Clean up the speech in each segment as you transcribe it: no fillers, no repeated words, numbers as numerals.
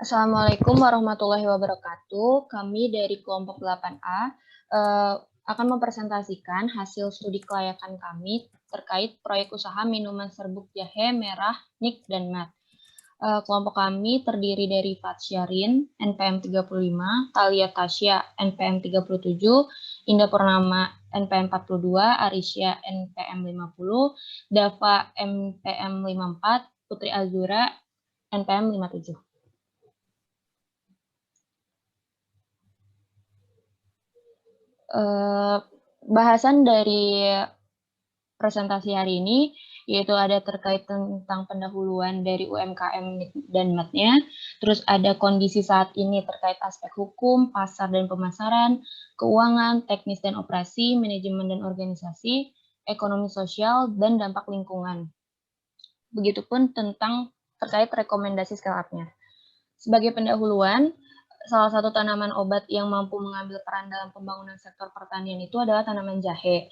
Assalamualaikum warahmatullahi wabarakatuh. Kami dari kelompok 8A akan mempresentasikan hasil studi kelayakan kami terkait proyek usaha minuman serbuk jahe merah, nik, dan mat. Kelompok kami terdiri dari Fatsyarin, NPM 35, Talia Tasya, NPM 37, Indah Purnama, NPM 42, Arisya, NPM 50, Dava, NPM 54, Putri Azura, NPM 57. Bahasan dari presentasi hari ini yaitu ada terkait tentang pendahuluan dari UMKM dan MAT-nya, terus ada kondisi saat ini terkait aspek hukum, pasar dan pemasaran, keuangan, teknis dan operasi, manajemen dan organisasi, ekonomi sosial, dan dampak lingkungan. Begitupun tentang terkait rekomendasi scale up-nya. Sebagai pendahuluan, salah satu tanaman obat yang mampu mengambil peran dalam pembangunan sektor pertanian itu adalah tanaman jahe.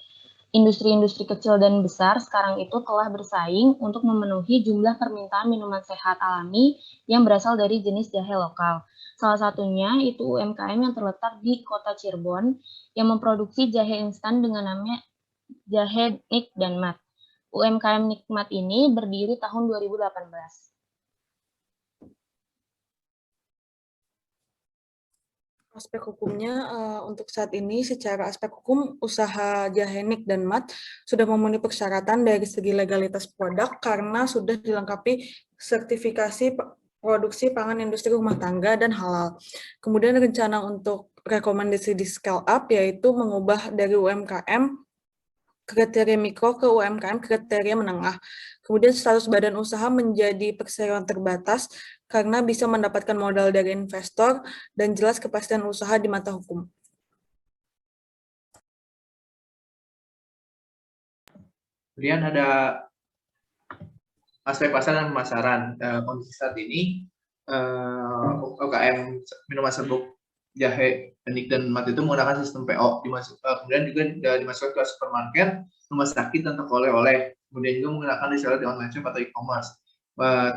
Industri-industri kecil dan besar sekarang itu telah bersaing untuk memenuhi jumlah permintaan minuman sehat alami yang berasal dari jenis jahe lokal. Salah satunya itu UMKM yang terletak di kota Cirebon yang memproduksi jahe instan dengan namanya Jahe Nik dan Mat. UMKM Nikmat ini berdiri tahun 2018. Aspek hukumnya untuk saat ini secara aspek hukum usaha jahe nik dan mat sudah memenuhi persyaratan dari segi legalitas produk karena sudah dilengkapi sertifikasi produksi pangan industri rumah tangga dan halal. Kemudian rencana untuk rekomendasi di scale up yaitu mengubah dari UMKM kriteria mikro ke UMKM kriteria menengah. Kemudian status badan usaha menjadi perseroan terbatas karena bisa mendapatkan modal dari investor dan jelas kepastian usaha di mata hukum. Kemudian ada aspek pasar dan pemasaran. Kondisi saat ini UMKM minuman serbuk jahe, nik, dan mat itu menggunakan sistem PO. Kemudian juga dimasukkan ke supermarket, rumah sakit, dan toko oleh-oleh. Kemudian juga menggunakan reseller di online shop atau e-commerce.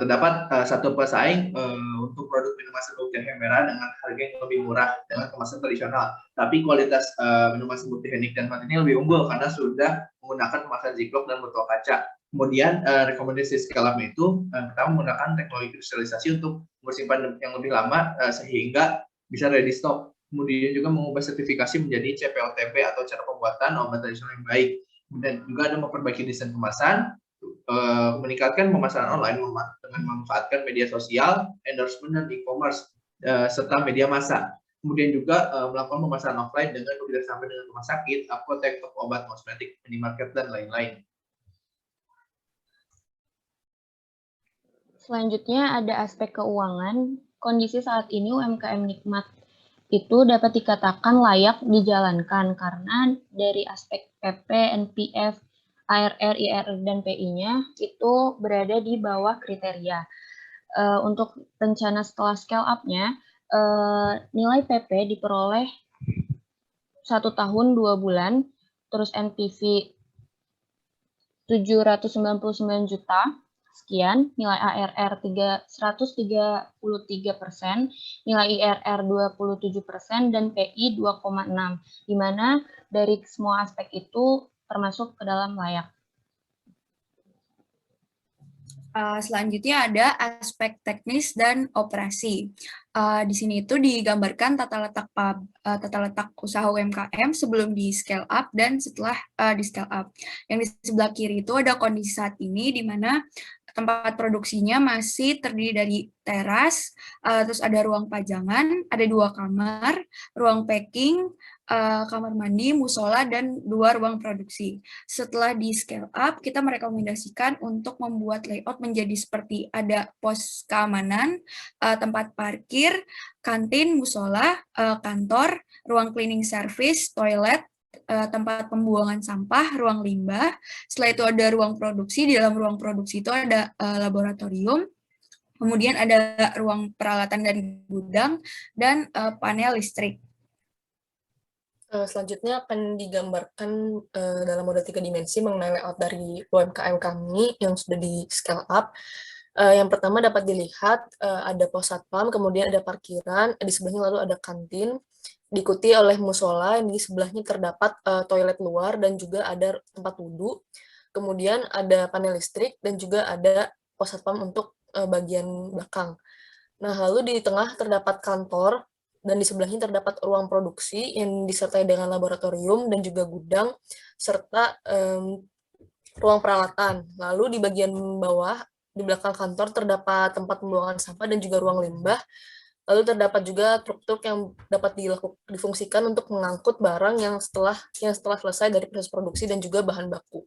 Terdapat satu pesaing untuk produk minuman serbuk jahe merah dengan harga yang lebih murah dengan kemasan tradisional. Tapi kualitas minuman serbuk jahe, nik, dan mat ini lebih unggul karena sudah menggunakan kemasan ziplock dan botol kaca. Kemudian rekomendasi scale up itu pertama menggunakan teknologi kristalisasi untuk bersimpan yang lebih lama sehingga bisa ready stock. Kemudian juga mengubah sertifikasi menjadi CPOTP atau cara pembuatan obat tradisional yang baik. Kemudian juga ada memperbaiki desain kemasan, meningkatkan pemasaran online dengan memanfaatkan media sosial, endorsement dan e-commerce serta media massa. Kemudian juga melakukan pemasaran offline dengan bekerjasama dengan rumah sakit, apotek, toko obat, kosmetik, minimarket, dan lain-lain. Selanjutnya ada aspek keuangan. Kondisi saat ini UMKM Nikmat itu dapat dikatakan layak dijalankan karena dari aspek PP, NPF, ARR, IRR, dan PI-nya itu berada di bawah kriteria. Untuk rencana setelah scale up-nya, nilai PP diperoleh 1 tahun 2 bulan, terus NPV 799 juta, sekian, nilai ARR 133%, nilai IRR 27%, dan PI 2,6, di mana dari semua aspek itu termasuk ke dalam layak. Selanjutnya ada aspek teknis dan operasi. Di sini itu digambarkan tata letak usaha UMKM sebelum di scale up dan setelah di scale up. Yang di sebelah kiri itu ada kondisi saat ini di mana tempat produksinya masih terdiri dari teras, terus ada ruang pajangan, ada 2 kamar, ruang packing, kamar mandi, musola, dan 2 ruang produksi. Setelah di scale up, kita merekomendasikan untuk membuat layout menjadi seperti ada pos keamanan, tempat parkir, kantin, musola, kantor, ruang cleaning service, toilet, tempat pembuangan sampah, ruang limbah. Setelah itu ada ruang produksi. Di dalam ruang produksi itu ada laboratorium, kemudian ada ruang peralatan dan gudang, dan panel listrik. Selanjutnya akan digambarkan dalam mode 3 dimensi mengenai layout dari UMKM kami yang sudah di scale up. Yang pertama dapat dilihat ada pos satpam, kemudian ada parkiran, di sebelahnya lalu ada kantin, diikuti oleh musola, yang di sebelahnya terdapat toilet luar dan juga ada tempat wudhu. Kemudian ada panel listrik dan juga ada pos satpam untuk bagian belakang. Nah, lalu di tengah terdapat kantor dan di sebelahnya terdapat ruang produksi yang disertai dengan laboratorium dan juga gudang serta ruang peralatan. Lalu di bagian bawah di belakang kantor terdapat tempat pembuangan sampah dan juga ruang limbah. Lalu terdapat juga truk-truk yang dapat difungsikan untuk mengangkut barang yang setelah selesai dari proses produksi dan juga bahan baku.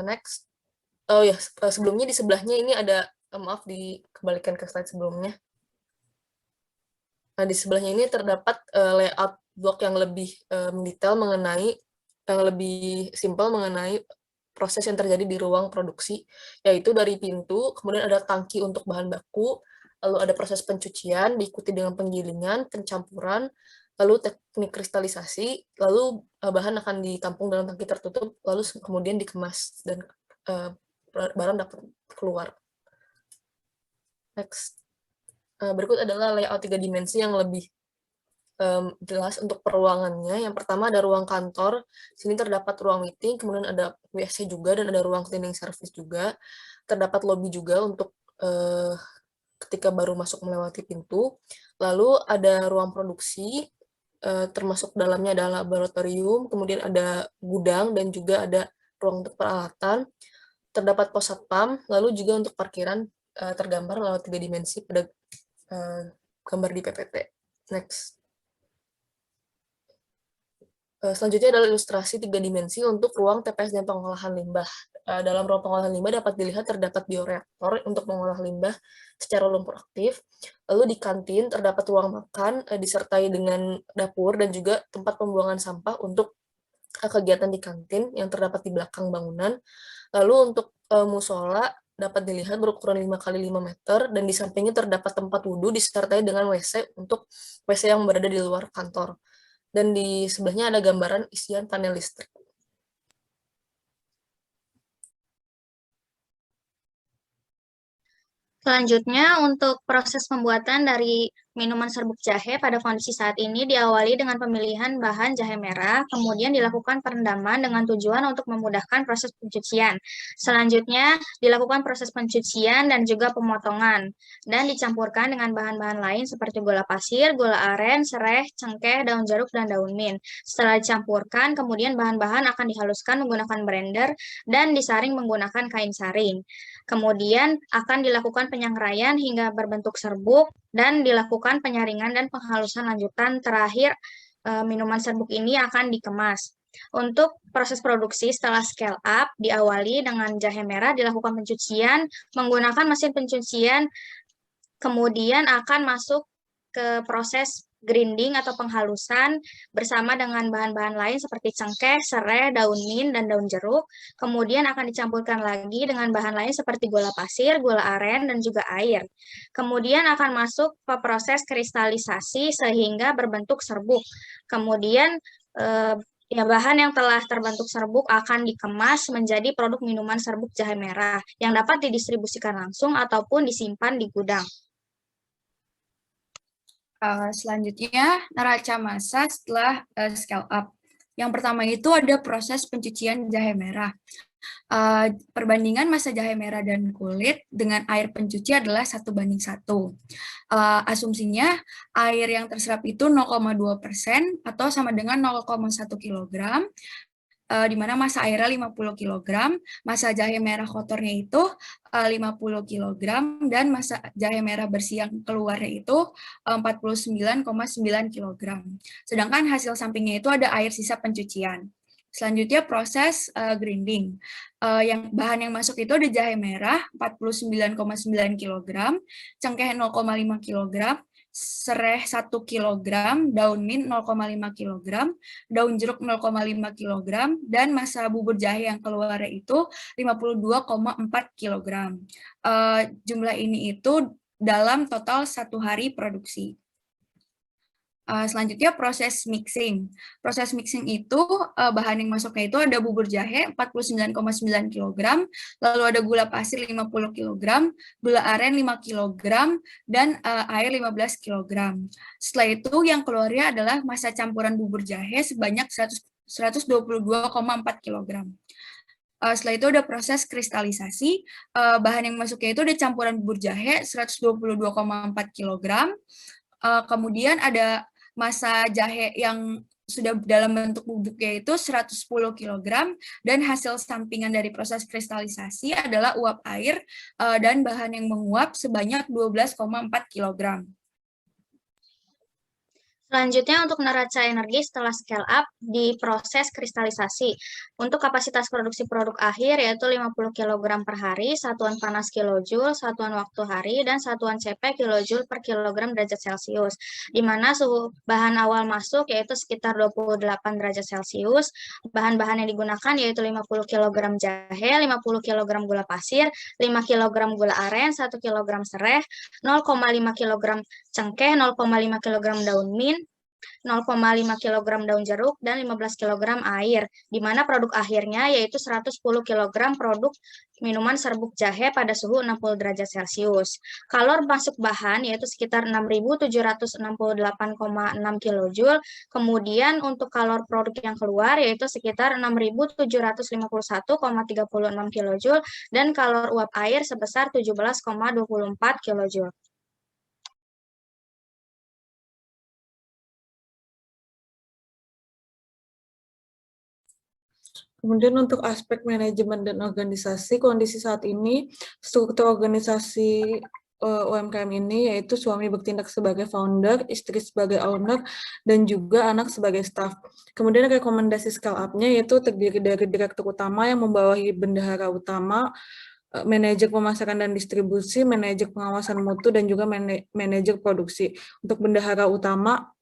Next. Oh ya, sebelumnya di sebelahnya ini ada, maaf dikembalikan ke slide sebelumnya. Nah, di sebelahnya ini terdapat layout blok yang lebih mendetail mengenai, yang lebih simpel mengenai proses yang terjadi di ruang produksi, yaitu dari pintu, kemudian ada tangki untuk bahan baku, lalu ada proses pencucian, diikuti dengan penggilingan, pencampuran, lalu teknik kristalisasi, lalu bahan akan ditampung dalam tangki tertutup, lalu kemudian dikemas, dan barang dapat keluar. Next. Berikut adalah layout 3 dimensi yang lebih jelas untuk peruangannya. Yang pertama ada ruang kantor, sini terdapat ruang meeting, kemudian ada WC juga, dan ada ruang cleaning service juga. Terdapat lobby juga untuk ketika baru masuk melewati pintu. Lalu ada ruang produksi, termasuk dalamnya ada laboratorium, kemudian ada gudang, dan juga ada ruang untuk peralatan. Terdapat pos satpam, lalu juga untuk parkiran tergambar lewat 3 dimensi pada gambar di PPT. Next. Selanjutnya adalah ilustrasi 3 dimensi untuk ruang TPS dan pengolahan limbah. Dalam ruang pengolahan limbah dapat dilihat terdapat bioreaktor untuk mengolah limbah secara lumpur aktif. Lalu di kantin terdapat ruang makan disertai dengan dapur dan juga tempat pembuangan sampah untuk kegiatan di kantin yang terdapat di belakang bangunan. Lalu untuk musola dapat dilihat berukuran 5 x 5 meter dan di sampingnya terdapat tempat wudhu disertai dengan WC untuk WC yang berada di luar kantor. Dan di sebelahnya ada gambaran isian panel listrik. Selanjutnya, untuk proses pembuatan dari minuman serbuk jahe pada kondisi saat ini diawali dengan pemilihan bahan jahe merah, kemudian dilakukan perendaman dengan tujuan untuk memudahkan proses pencucian. Selanjutnya, dilakukan proses pencucian dan juga pemotongan, dan dicampurkan dengan bahan-bahan lain seperti gula pasir, gula aren, sereh, cengkeh, daun jeruk, dan daun mint. Setelah dicampurkan, kemudian bahan-bahan akan dihaluskan menggunakan blender dan disaring menggunakan kain saring. Kemudian akan dilakukan penyangraian hingga berbentuk serbuk dan dilakukan penyaringan dan penghalusan lanjutan. Terakhir, minuman serbuk ini akan dikemas. Untuk proses produksi setelah scale up, diawali dengan jahe merah dilakukan pencucian menggunakan mesin pencucian, kemudian akan masuk ke proses grinding atau penghalusan bersama dengan bahan-bahan lain seperti cengkeh, serai, daun mint, dan daun jeruk. Kemudian akan dicampurkan lagi dengan bahan lain seperti gula pasir, gula aren, dan juga air. Kemudian akan masuk ke proses kristalisasi sehingga berbentuk serbuk. Kemudian bahan yang telah terbentuk serbuk akan dikemas menjadi produk minuman serbuk jahe merah yang dapat didistribusikan langsung ataupun disimpan di gudang. Selanjutnya, neraca massa setelah scale up. Yang pertama itu ada proses pencucian jahe merah. Perbandingan massa jahe merah dan kulit dengan air pencuci adalah 1:1. Asumsinya air yang terserap itu 0,2% atau sama dengan 0,1 kg, di mana massa airnya 50 kg, massa jahe merah kotornya itu 50 kg, dan massa jahe merah bersih yang keluarnya itu 49,9 kg. Sedangkan hasil sampingnya itu ada air sisa pencucian. Selanjutnya proses grinding. Yang bahan yang masuk itu ada jahe merah 49,9 kg, cengkeh 0,5 kg, sereh 1 kg, daun mint 0,5 kg, daun jeruk 0,5 kg, dan massa bubur jahe yang keluarnya itu 52,4 kg. Jumlah ini itu dalam total 1 hari produksi. Selanjutnya proses mixing. Proses mixing itu bahan yang masuknya itu ada bubur jahe 49,9 kg, lalu ada gula pasir 50 kg, gula aren 5 kg, dan air 15 kg. Setelah itu yang keluarnya adalah massa campuran bubur jahe sebanyak 122,4 kg. Setelah itu ada proses kristalisasi. Bahan yang masuknya itu ada campuran bubur jahe 122,4 kg. Kemudian ada massa jahe yang sudah dalam bentuk bubuknya itu 110 kg, dan hasil sampingan dari proses kristalisasi adalah uap air dan bahan yang menguap sebanyak 12,4 kg. Selanjutnya untuk neraca energi setelah scale up di proses kristalisasi. Untuk kapasitas produksi produk akhir yaitu 50 kg per hari, satuan panas kilojoule, satuan waktu hari, dan satuan CP kilojoule per kilogram derajat Celcius. Di mana suhu bahan awal masuk yaitu sekitar 28 derajat Celcius. Bahan-bahan yang digunakan yaitu 50 kg jahe, 50 kg gula pasir, 5 kg gula aren, 1 kg sereh, 0,5 kg cengkeh, 0,5 kg daun mint, 0,5 kg daun jeruk, dan 15 kg air, di mana produk akhirnya yaitu 110 kg produk minuman serbuk jahe pada suhu 60 derajat Celcius. Kalor masuk bahan yaitu sekitar 6.768,6 kJ, kemudian untuk kalor produk yang keluar yaitu sekitar 6.751,36 kJ, dan kalor uap air sebesar 17,24 kJ. Kemudian untuk aspek manajemen dan organisasi, kondisi saat ini, struktur organisasi UMKM ini yaitu suami bertindak sebagai founder, istri sebagai owner, dan juga anak sebagai staff. Kemudian rekomendasi scale up-nya yaitu terdiri dari direktur utama yang membawahi bendahara utama, manajer pemasaran dan distribusi, manajer pengawasan mutu, dan juga manajer produksi. Untuk bendahara utama,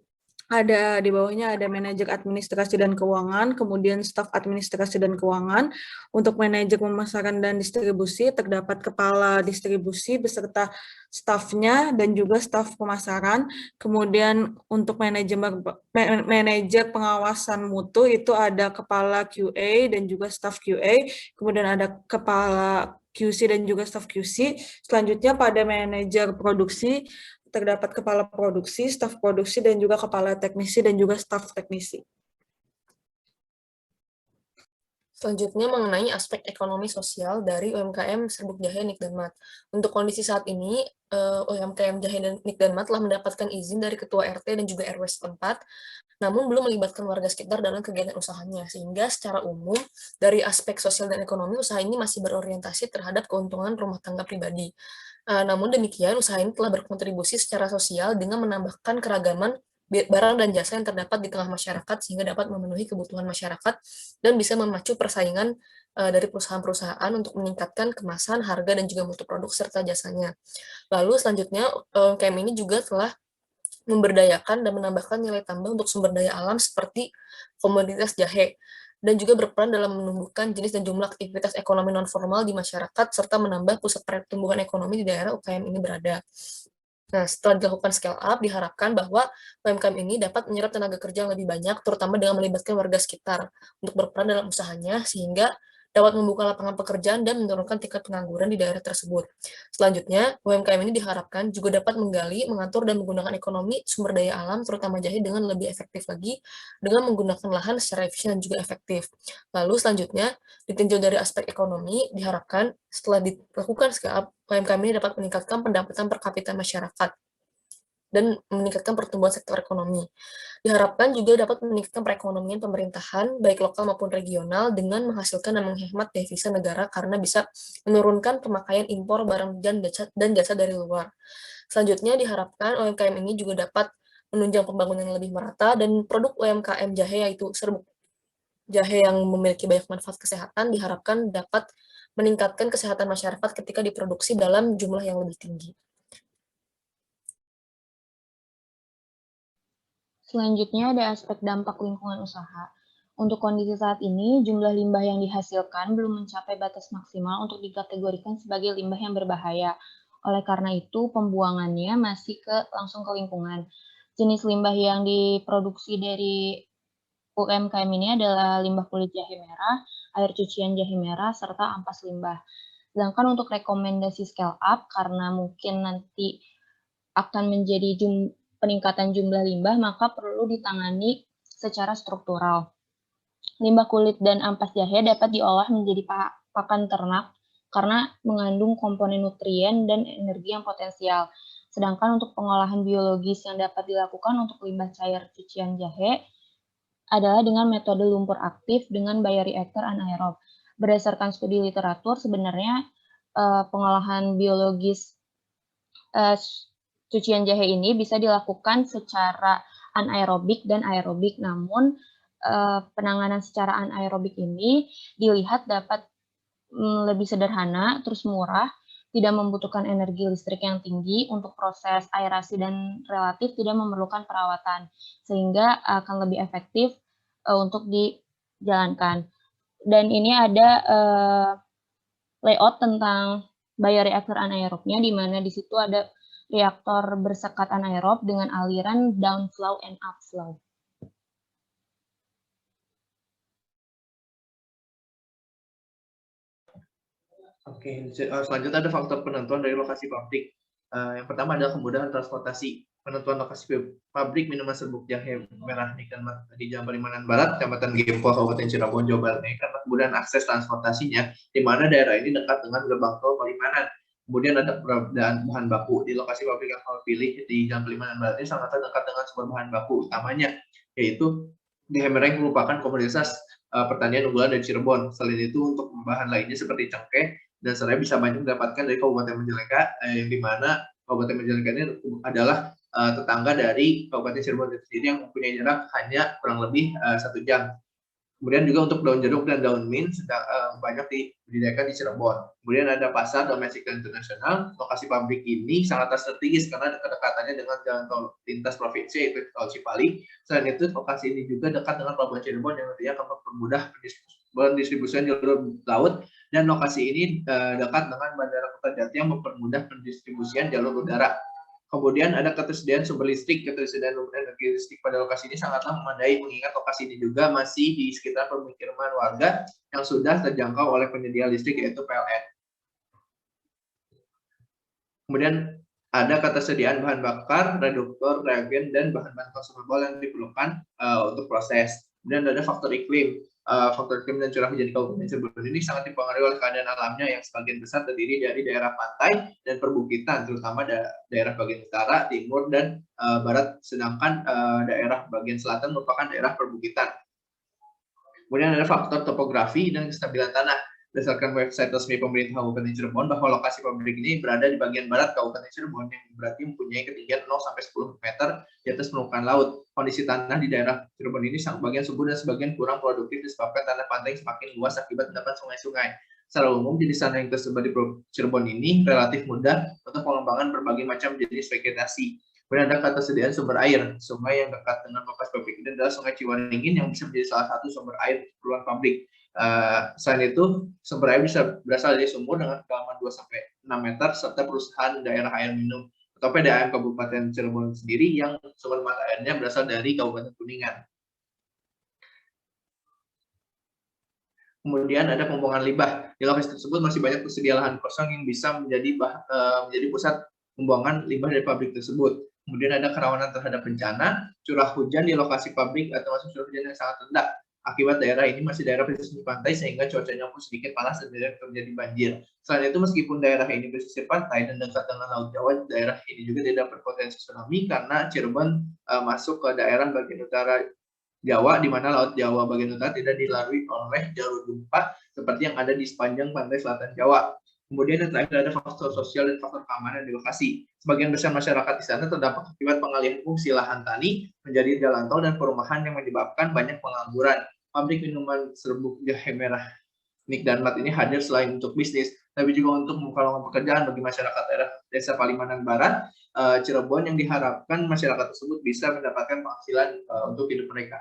ada di bawahnya ada manajer administrasi dan keuangan, kemudian staf administrasi dan keuangan. Untuk manajer pemasaran dan distribusi terdapat kepala distribusi beserta stafnya dan juga staf pemasaran. Kemudian untuk manajer pengawasan mutu itu ada kepala QA dan juga staf QA. Kemudian ada kepala QC dan juga staf QC. Selanjutnya pada manajer produksi terdapat kepala produksi, staf produksi, dan juga kepala teknisi dan juga staf teknisi. Selanjutnya mengenai aspek ekonomi sosial dari UMKM Serbuk Jahe Nik dan Mat. Untuk kondisi saat ini, UMKM Jahe dan Nik dan Mat telah mendapatkan izin dari Ketua RT dan juga RW setempat, namun belum melibatkan warga sekitar dalam kegiatan usahanya, sehingga secara umum dari aspek sosial dan ekonomi usaha ini masih berorientasi terhadap keuntungan rumah tangga pribadi. Namun demikian, usaha ini telah berkontribusi secara sosial dengan menambahkan keragaman barang dan jasa yang terdapat di tengah masyarakat sehingga dapat memenuhi kebutuhan masyarakat dan bisa memacu persaingan dari perusahaan-perusahaan untuk meningkatkan kemasan, harga, dan juga mutu produk serta jasanya. Lalu selanjutnya, UMKM ini juga telah memberdayakan dan menambahkan nilai tambah untuk sumber daya alam seperti komoditas jahe, dan juga berperan dalam menumbuhkan jenis dan jumlah aktivitas ekonomi non-formal di masyarakat, serta menambah pusat pertumbuhan ekonomi di daerah UMKM ini berada. Nah, setelah dilakukan scale up, diharapkan bahwa UMKM ini dapat menyerap tenaga kerja yang lebih banyak, terutama dengan melibatkan warga sekitar, untuk berperan dalam usahanya, sehingga dapat membuka lapangan pekerjaan dan menurunkan tingkat pengangguran di daerah tersebut. Selanjutnya, UMKM ini diharapkan juga dapat menggali, mengatur, dan menggunakan ekonomi sumber daya alam, terutama jahe, dengan lebih efektif lagi, dengan menggunakan lahan secara efisien dan juga efektif. Lalu selanjutnya, ditinjau dari aspek ekonomi, diharapkan setelah dilakukan scale up, UMKM ini dapat meningkatkan pendapatan per kapita masyarakat dan meningkatkan pertumbuhan sektor ekonomi. Diharapkan juga dapat meningkatkan perekonomian pemerintahan, baik lokal maupun regional, dengan menghasilkan dan menghemat devisa negara karena bisa menurunkan pemakaian impor barang dan jasa dari luar. Selanjutnya diharapkan UMKM ini juga dapat menunjang pembangunan yang lebih merata, dan produk UMKM jahe yaitu serbuk jahe yang memiliki banyak manfaat kesehatan diharapkan dapat meningkatkan kesehatan masyarakat ketika diproduksi dalam jumlah yang lebih tinggi. Selanjutnya ada aspek dampak lingkungan usaha. Untuk kondisi saat ini, jumlah limbah yang dihasilkan belum mencapai batas maksimal untuk dikategorikan sebagai limbah yang berbahaya. Oleh karena itu, pembuangannya masih langsung ke lingkungan. Jenis limbah yang diproduksi dari UMKM ini adalah limbah kulit jahe merah, air cucian jahe merah, serta ampas limbah. Sedangkan untuk rekomendasi scale up, karena mungkin nanti akan menjadi peningkatan jumlah limbah, maka perlu ditangani secara struktural. Limbah kulit dan ampas jahe dapat diolah menjadi pakan ternak karena mengandung komponen nutrien dan energi yang potensial. Sedangkan untuk pengolahan biologis yang dapat dilakukan untuk limbah cair cucian jahe adalah dengan metode lumpur aktif dengan bioreaktor anaerob. Berdasarkan studi literatur, sebenarnya pengolahan biologis cucian jahe ini bisa dilakukan secara anaerobik dan aerobik, namun penanganan secara anaerobik ini dilihat dapat lebih sederhana, terus murah, tidak membutuhkan energi listrik yang tinggi untuk proses aerasi dan relatif tidak memerlukan perawatan, sehingga akan lebih efektif untuk dijalankan. Dan ini ada layout tentang bioreaktor anaerobnya, di mana di situ ada reaktor bersekat anaerob dengan aliran downflow and upflow. Oke, selanjutnya ada faktor penentuan dari lokasi pabrik. Yang pertama adalah kemudahan transportasi. Penentuan lokasi pabrik minuman serbuk jahe merah di Jalan Palimanan Barat, Kecamatan Gempol, Kabupaten Cirebon, Jawa Barat ini karena kemudahan akses transportasinya, di mana daerah ini dekat dengan gerbang tol Palimanan. Kemudian ada peradaan bahan baku. Di lokasi pabrik yang kami pilih di Jalan Palimanan Barat ini sangat dekat dengan sumber bahan baku utamanya, yaitu jahe merah yang merupakan komoditas pertanian unggulan dari Cirebon. Selain itu, untuk bahan lainnya seperti cengkeh dan serai bisa banyak didapatkan dari Kabupaten Majalengka, yang dimana Kabupaten Majalengka ini adalah tetangga dari Kabupaten Cirebon sendiri yang mempunyai jarak hanya kurang lebih 1 jam. Kemudian juga untuk daun jeruk dan daun mint banyak dibudidayakan di Cirebon. Kemudian ada pasar domestik dan internasional. Lokasi pabrik ini sangat strategis karena kedekatannya dengan jalan tol lintas provinsi, yaitu tol Cipali. Selain itu, lokasi ini juga dekat dengan Pelabuhan Cirebon yang nantinya akan mempermudah pendistribusian jalur laut, dan lokasi ini dekat dengan Bandara Kertajati yang mempermudah pendistribusian jalur udara. Kemudian ada ketersediaan sumber listrik. Ketersediaan energi listrik pada lokasi ini sangatlah memadai, mengingat lokasi ini juga masih di sekitar permukiman warga yang sudah terjangkau oleh penyedia listrik, yaitu PLN. Kemudian ada ketersediaan bahan bakar, reduktor, reagen, dan bahan-bahan konsumable yang diperlukan untuk proses. Kemudian ada faktor iklim. Faktor iklim dan curah hujan di Kabupaten Cirebon ini sangat dipengaruhi oleh keadaan alamnya yang sebagian besar terdiri dari daerah pantai dan perbukitan, terutama daerah bagian utara, timur, dan barat, sedangkan daerah bagian selatan merupakan daerah perbukitan. Kemudian ada faktor topografi dan kestabilan tanah. Berdasarkan website resmi pemerintah Kabupaten Cirebon, bahwa lokasi pabrik ini berada di bagian barat Kabupaten Cirebon, yang berarti mempunyai ketinggian 0-10 meter di atas permukaan laut. Kondisi tanah di daerah Cirebon ini sebagian subur dan sebagian kurang produktif disebabkan tanah pantai semakin luas akibat endapan sungai-sungai. Secara umum, jenis tanah yang tersebar di Cirebon ini relatif mudah untuk pengembangan berbagai macam jenis vegetasi. Kemudian ada ketersediaan sumber air. Sungai yang dekat dengan lokasi pabrik ini adalah Sungai Ciwaningin yang bisa menjadi salah satu sumber air keperluan pabrik. Selain itu, sumber air bisa berasal dari sumur dengan kedalaman 2-6 meter, serta perusahaan daerah air minum atau PDAM Kabupaten Cirebon sendiri yang sumber mata airnya berasal dari Kabupaten Kuningan. Kemudian ada pembuangan limbah. Di lokasi tersebut masih banyak tersedia lahan kosong yang bisa menjadi pusat pembuangan limbah dari pabrik tersebut. Kemudian ada kerawanan terhadap bencana, curah hujan di lokasi pabrik atau masuk curah hujan yang sangat rendah. Akibat daerah ini masih daerah pesisir pantai sehingga cuacanya pun sedikit panas dan terjadi banjir. Selain itu, meskipun daerah ini pesisir pantai dan dekat dengan Laut Jawa, daerah ini juga tidak berpotensi tsunami karena Cirebon masuk ke daerah bagian utara Jawa, di mana Laut Jawa bagian utara tidak dilalui oleh jalur gempa seperti yang ada di sepanjang pantai selatan Jawa. Kemudian yang terakhir ada faktor sosial dan faktor keamanan di lokasi. Sebagian besar masyarakat di sana terdampak akibat pengalihan fungsi lahan tani menjadi jalan tol dan perumahan yang menyebabkan banyak pengangguran. Pabrik minuman serbuk jahe merah Nik dan Mat ini hadir selain untuk bisnis, tapi juga untuk membuka lowongan pekerjaan bagi masyarakat daerah Desa Palimanan Barat, Cirebon, yang diharapkan masyarakat tersebut bisa mendapatkan penghasilan untuk hidup mereka.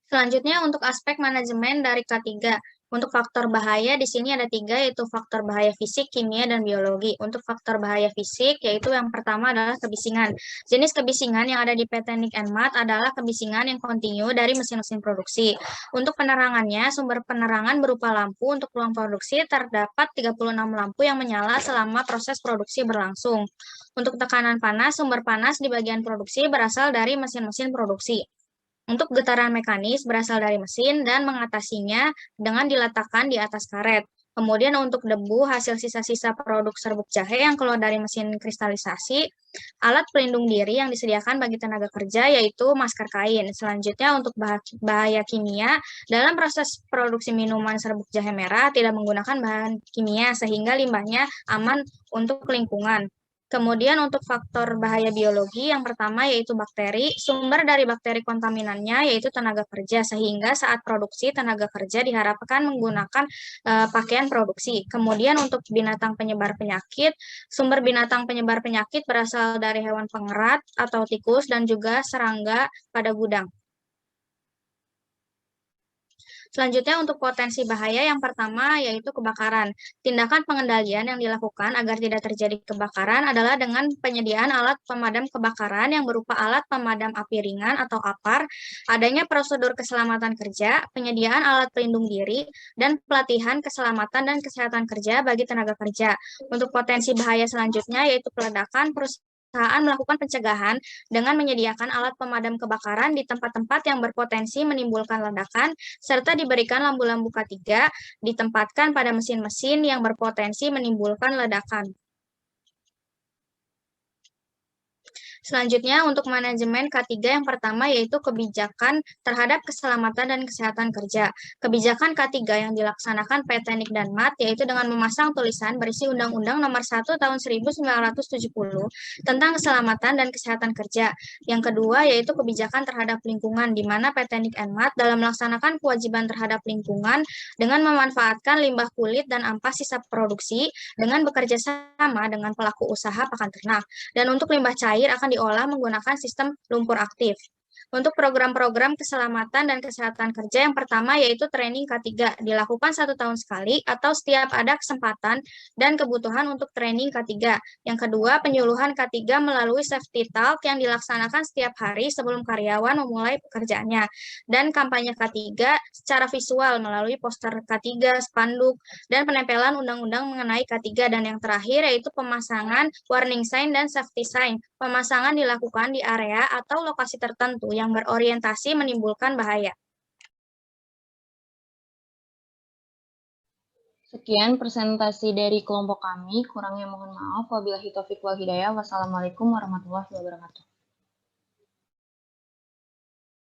Selanjutnya untuk aspek manajemen dari K3. Untuk faktor bahaya di sini ada 3, yaitu faktor bahaya fisik, kimia, dan biologi. Untuk faktor bahaya fisik, yaitu yang pertama adalah kebisingan. Jenis kebisingan yang ada di PT Nik and Mat adalah kebisingan yang kontinu dari mesin-mesin produksi. Untuk penerangannya, sumber penerangan berupa lampu. Untuk ruang produksi, terdapat 36 lampu yang menyala selama proses produksi berlangsung. Untuk tekanan panas, sumber panas di bagian produksi berasal dari mesin-mesin produksi. Untuk getaran mekanis berasal dari mesin dan mengatasinya dengan diletakkan di atas karet. Kemudian untuk debu hasil sisa-sisa produk serbuk jahe yang keluar dari mesin kristalisasi, alat pelindung diri yang disediakan bagi tenaga kerja yaitu masker kain. Selanjutnya untuk bahaya kimia, dalam proses produksi minuman serbuk jahe merah tidak menggunakan bahan kimia sehingga limbahnya aman untuk lingkungan. Kemudian untuk faktor bahaya biologi, yang pertama yaitu bakteri. Sumber dari bakteri kontaminannya yaitu tenaga kerja, sehingga saat produksi tenaga kerja diharapkan menggunakan pakaian produksi. Kemudian untuk binatang penyebar penyakit, sumber binatang penyebar penyakit berasal dari hewan pengerat atau tikus dan juga serangga pada gudang. Selanjutnya untuk potensi bahaya yang pertama yaitu kebakaran. Tindakan pengendalian yang dilakukan agar tidak terjadi kebakaran adalah dengan penyediaan alat pemadam kebakaran yang berupa alat pemadam api ringan atau APAR, adanya prosedur keselamatan kerja, penyediaan alat pelindung diri, dan pelatihan keselamatan dan kesehatan kerja bagi tenaga kerja. Untuk potensi bahaya selanjutnya yaitu peledakan, perusahaan melakukan pencegahan dengan menyediakan alat pemadam kebakaran di tempat-tempat yang berpotensi menimbulkan ledakan, serta diberikan lampu-lampu K3 ditempatkan pada mesin-mesin yang berpotensi menimbulkan ledakan. Selanjutnya untuk manajemen K3 yang pertama yaitu kebijakan terhadap keselamatan dan kesehatan kerja. Kebijakan K3 yang dilaksanakan PT Nik dan Mat yaitu dengan memasang tulisan berisi Undang-Undang Nomor 1 Tahun 1970 tentang keselamatan dan kesehatan kerja. Yang kedua yaitu kebijakan terhadap lingkungan di mana PT Nik and Mat dalam melaksanakan kewajiban terhadap lingkungan dengan memanfaatkan limbah kulit dan ampas sisa produksi dengan bekerja sama dengan pelaku usaha pakan ternak. Dan untuk limbah cair akan diolah menggunakan sistem lumpur aktif. Untuk program-program keselamatan dan kesehatan kerja yang pertama yaitu training K3, dilakukan 1 tahun sekali atau setiap ada kesempatan dan kebutuhan untuk training K3. Yang kedua, penyuluhan K3 melalui safety talk yang dilaksanakan setiap hari sebelum karyawan memulai pekerjaannya. Dan kampanye K3 secara visual melalui poster K3, spanduk, dan penempelan undang-undang mengenai K3. Dan yang terakhir yaitu pemasangan warning sign dan safety sign. Pemasangan dilakukan di area atau lokasi tertentu yang berorientasi menimbulkan bahaya. Sekian presentasi dari kelompok kami. Kurangnya mohon maaf. Wabillahi taufiq wal hidayah. Wassalamualaikum warahmatullahi wabarakatuh.